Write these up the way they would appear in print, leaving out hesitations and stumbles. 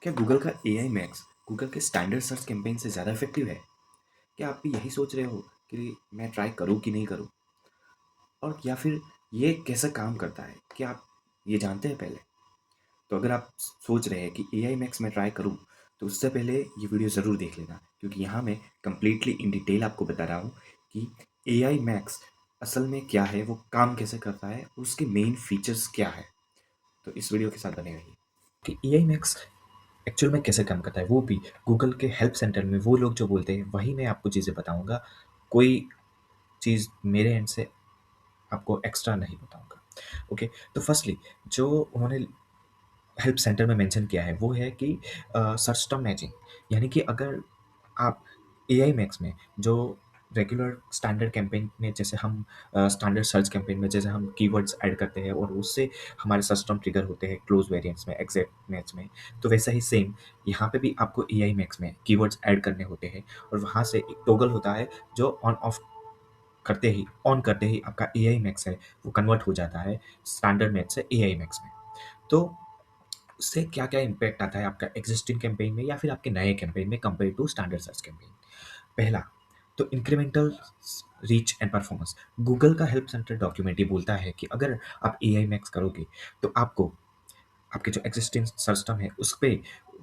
क्या गूगल का AI max Google के स्टैंडर्ड सर्च कैंपेन से ज़्यादा इफेक्टिव है? क्या आप भी यही सोच रहे हो कि मैं ट्राई करूँ कि नहीं करूँ? और या फिर ये कैसे काम करता है? क्या आप ये जानते हैं पहले? तो अगर आप सोच रहे हैं कि एआई मैक्स मैं ट्राई करूँ, तो उससे पहले ये वीडियो ज़रूर देख लेना, क्योंकि यहाँ मैं कंप्लीटली इन डिटेल आपको बता रहा हूँ कि एआई मैक्स असल में क्या है, वो काम कैसे करता है, और उसके मेन फीचर्स क्या है। तो इस वीडियो के साथ बने रहिए कि एआई मैक्स एक्चुअल में कैसे काम करता है, वो भी गूगल के हेल्प सेंटर में वो लोग जो बोलते हैं वही मैं आपको चीज़ें बताऊंगा। कोई चीज़ मेरे एंड से आपको एक्स्ट्रा नहीं बताऊंगा। ओके, तो फर्स्टली जो उन्होंने हेल्प सेंटर में मेंशन किया है वो है कि सर्च टर्म मैचिंग, यानी कि अगर आप एआई मैक्स में जो रेगुलर स्टैंडर्ड कैंपेन में जैसे हम स्टैंडर्ड सर्च कैंपेन में जैसे हम कीवर्ड्स ऐड करते हैं और उससे हमारे सर्च टर्म ट्रिगर होते हैं क्लोज वेरिएंट्स में, एग्जैक्ट मैच में, तो वैसा ही सेम यहाँ पे भी आपको एआई मैक्स में कीवर्ड्स ऐड करने होते हैं और वहाँ से एक टॉगल होता है जो ऑन करते ही आपका एआई मैक्स है वो कन्वर्ट हो जाता है स्टैंडर्ड मैच से एआई मैक्स में। तो उससे क्या-क्या इम्पैक्ट आता है आपका एक्जिस्टिंग कैंपेन में या फिर आपके नए कैंपेन में compare to standard search campaign? पहला, तो incremental reach and performance. Google का हेल्प सेंटर डॉक्यूमेंट ये बोलता है कि अगर आप एआई मैक्स करोगे, तो आपको आपके जो एक्जिस्टिंग सिस्टम है उस पे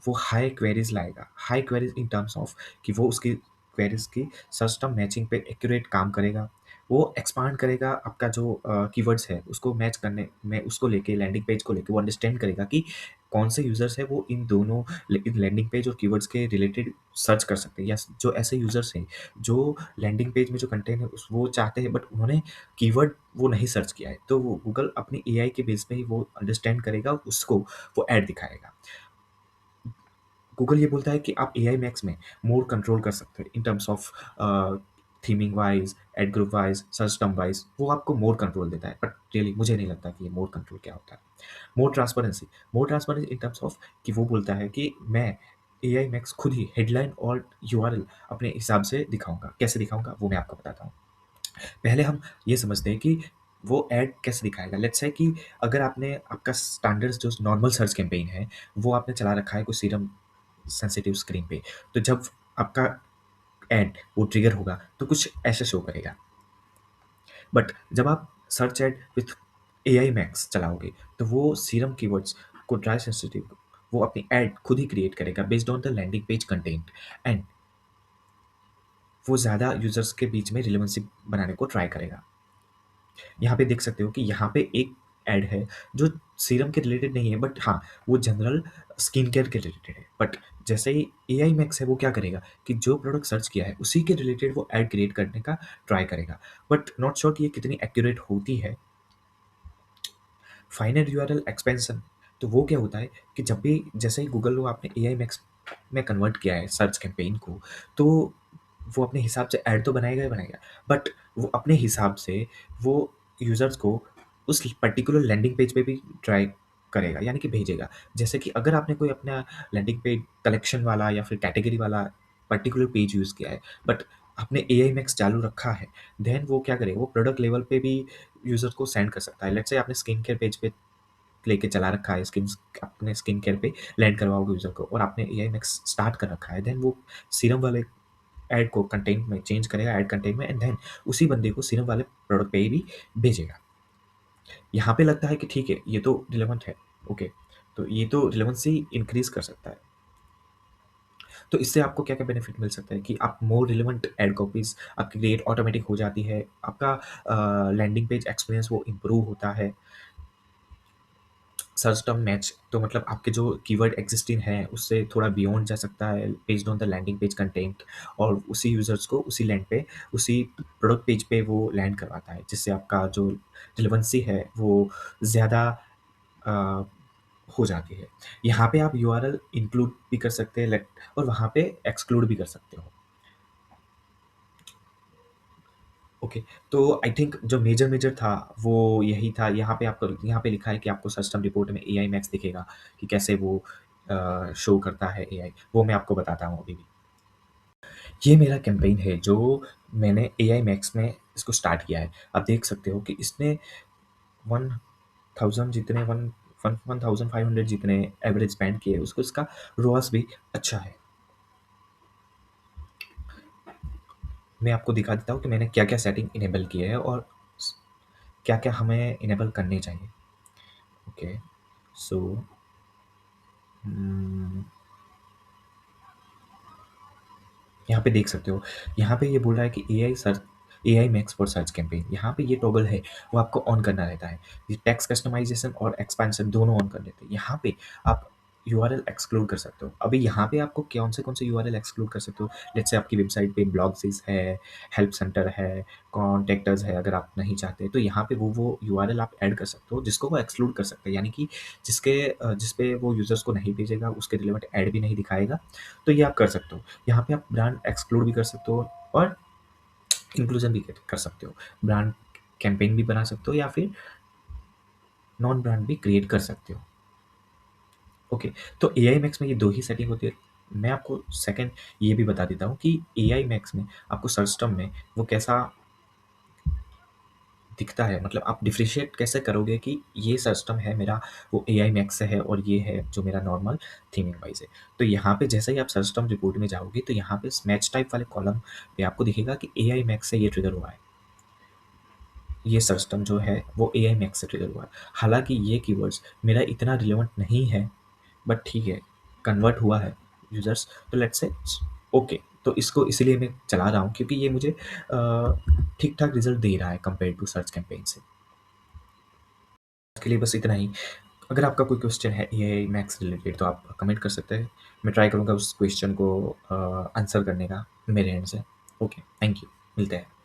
वो हाई क्वेरीज लाएगा। High queries in terms of कि वो उसकी क्वेरीज की सिस्टम मैचिंग पे एक्यूरेट काम करेगा। वो एक्सपांड करेगा आपका जो कीवर्ड्स है उसको मैच करने में, उसको लेके लैंडिंग पेज को लेके वो अंडरस्टैंड करेगा कि कौन से यूजर्स है वो इन दोनों लैंडिंग पेज और कीवर्ड्स के रिलेटेड सर्च कर सकते हैं, या जो ऐसे यूजर्स हैं जो लैंडिंग पेज में जो कंटेंट है वो चाहते हैं बट उन्होंने कीवर्ड वो नहीं सर्च किया है, तो वो गूगल अपनी एआई के बेस पे ही वो अंडरस्टैंड करेगा, उसको वो ऐड दिखाएगा। गूगल ये बोलता है कि आप एआई मैक्स में मोर कंट्रोल कर सकते हैं in terms of theming wise, ad group wise, search term wise, वो आपको मोर कंट्रोल देता है, बट रियली मुझे नहीं लगता कि ये मोर कंट्रोल क्या होता है। मोर ट्रांसपेरेंसी इन टर्म्स ऑफ कि वो बोलता है कि मैं एआई मैक्स खुद ही हेडलाइन और यूआरएल अपने हिसाब से दिखाऊंगा। कैसे दिखाऊंगा वो मैं आपको बताता हूँ। पहले हम ये समझते हैं कि वो ऐड कैसे दिखाएगा। लेट्स से कि अगर आपने आपका स्टैंडर्ड जो नॉर्मल सर्च कैंपेन है वो आपने चला रखा है कोई सीरम सेंसिटिव स्क्रीन पे, तो जब आपका ऐड वो ट्रिगर होगा तो कुछ ऐसे शो करेगा। बट जब आप search ad with AI max चलाओगे तो वो सीरम कीवर्ड्स को ड्राई सेंसिटिव वो अपनी ऐड खुद ही क्रिएट करेगा based on the landing page content, and वो ज़्यादा यूजर्स के बीच में रिलेवेंसी बनाने को ट्राई करेगा। यहाँ पे देख सकते हो कि यहाँ पे एक ऐड है जो सीरम के रिलेटेड नहीं है, बट हाँ वो जनरल स्किन केयर के रिलेटेड है। बट जैसे ही एआई मैक्स है वो क्या करेगा कि जो प्रोडक्ट सर्च किया है उसी के रिलेटेड वो ऐड क्रिएट करने का ट्राई करेगा। बट नॉट श्योर कि ये कितनी एक्यूरेट होती है। फाइनल यूआरएल एक्सपेंशन, तो वो क्या होता है कि जब भी जैसे ही गूगल को आपने एआई मैक्स में कन्वर्ट किया है सर्च कैंपेन को, तो वो अपने हिसाब से ऐड तो बनाएगा ही बनाएगा, बट वो अपने हिसाब से वो यूज़र्स को उस पर्टिकुलर लैंडिंग पेज पे भी ट्राई करेगा, यानी कि भेजेगा। जैसे कि अगर आपने कोई अपना लैंडिंग पेज कलेक्शन वाला या फिर कैटेगरी वाला पर्टिकुलर पेज यूज़ किया है, बट आपने एआई मैक्स चालू रखा है, देन वो क्या करेगा, वो प्रोडक्ट लेवल पे भी यूज़र्स को सेंड कर सकता है। लेट्स से आपने स्किन केयर पेज पे लेके चला रखा है, अपने स्किन केयर पे लैंड करवाओगे यूज़र को और आपने एआई मैक्स स्टार्ट कर रखा है, देन वो सीरम वाले ऐड को कंटेंट में चेंज करेगा, ऐड कंटेंट में, एंड देन उसी बंदे को सीरम वाले प्रोडक्ट पे ही भी भेजेगा। यहाँ पे लगता है कि ठीक है ये तो रिलेवेंट है, ओके, तो ये तो रिलेवेंसी इंक्रीज कर सकता है। तो इससे आपको क्या-क्या बेनिफिट मिल सकता है कि आप मोर रिलेवेंट एड कॉपीज़ आपकी क्रिएट ऑटोमेटिक हो जाती है, आपका लैंडिंग पेज एक्सपीरियंस वो इम्प्रूव होता है। सर्च टर्म मैच, तो मतलब आपके जो कीवर्ड एक्जिस्टिंग है उससे थोड़ा बियॉन्ड जा सकता है based on the landing page content, और उसी यूज़र्स को उसी लैंड पे, उसी प्रोडक्ट पेज पे वो लैंड करवाता है, जिससे आपका जो रिलेवेंसी है वो ज़्यादा अ, हो जाती है। यहाँ पे आप यूआरएल इंक्लूड भी कर सकते हैं लेट, और वहाँ पे एक्सक्लूड भी कर सकते हो। ओके, तो आई थिंक जो मेजर था वो यही था। यहाँ पे आपको यहाँ पे लिखा है कि आपको सिस्टम रिपोर्ट में एआई मैक्स दिखेगा कि कैसे वो शो करता है एआई, वो मैं आपको बताता हूँ अभी भी। ये मेरा कैंपेन है जो मैंने एआई मैक्स में इसको स्टार्ट किया है। आप देख सकते हो कि इसने 1000 जितने 1500 जितने एवरेज स्पेंड किए उसको इसका रोआस भी अच्छा है। मैं आपको दिखा देता हूँ कि मैंने क्या क्या सेटिंग इनेबल किए हैं और क्या क्या हमें इनेबल करनी चाहिए। ओके, सो यहाँ पे देख सकते हो, यहाँ पे ये बोल रहा है कि AI max for search campaign. यहाँ पे ये टॉगल है वो आपको ऑन करना रहता है। ये टेक्स्ट कस्टमाइजेशन और एक्सपेंशन दोनों ऑन कर लेते हैं। यहाँ पे आप यूआरएल एक्सक्लूड कर सकते हो। अभी यहाँ पे आपको कौन से यूआरएल एक्सक्लूड कर सकते हो। लेट्स से आपकी वेबसाइट पे ब्लॉग्स है, हेल्प सेंटर है, कॉन्टेक्टर्स है। अगर आप नहीं चाहते तो यहाँ पे वो यूआरएल आप ऐड कर सकते हो जिसको वो एक्सक्लूड कर सकते हैं, यानी कि जिस पे वो यूजर्स को नहीं भेजेगा, उसके रिलेवेंट ऐड भी नहीं दिखाएगा। तो ये आप कर सकते हो। यहाँ पे आप ब्रांड एक्सक्लूड भी कर सकते हो और इंक्लूजन भी कर सकते हो। ब्रांड कैंपेन भी बना सकते हो या फिर नॉन ब्रांड भी क्रिएट कर सकते हो। ओके, तो AI मैक्स में ये दो ही सेटिंग होती है। मैं आपको सेकंड ये भी बता देता हूँ कि AI मैक्स में आपको सर्च टर्म में वो कैसा दिखता है, मतलब आप डिफरेंशिएट कैसे करोगे कि ये सिस्टम है मेरा, वो AI मैक्स से है और ये है जो मेरा नॉर्मल थीमिंग वाइज है। तो यहाँ पे जैसे ही आप सिस्टम रिपोर्ट में जाओगे तो यहाँ पे मैच टाइप वाले कॉलम पे आपको दिखेगा कि AI मैक्स से ये ट्रिगर हुआ है, ये सिस्टम जो है वो AI मैक्स से ट्रिगर हुआ है। हालांकि ये कीवर्ड्स मेरा इतना रिलेवेंट नहीं है, बट ठीक है, कन्वर्ट हुआ है यूजर्स, तो लेट्स से ओके। तो इसको इसलिए मैं चला रहा हूँ क्योंकि ये मुझे ठीक ठाक रिजल्ट दे रहा है कंपेयर टू सर्च कैंपेन से। के लिए बस इतना ही। अगर आपका कोई क्वेश्चन है AI मैक्स रिलेटेड तो आप कमेंट कर सकते हैं। मैं ट्राई करूँगा उस क्वेश्चन को आंसर करने का मेरे एंड से। ओके, थैंक यू, मिलते हैं।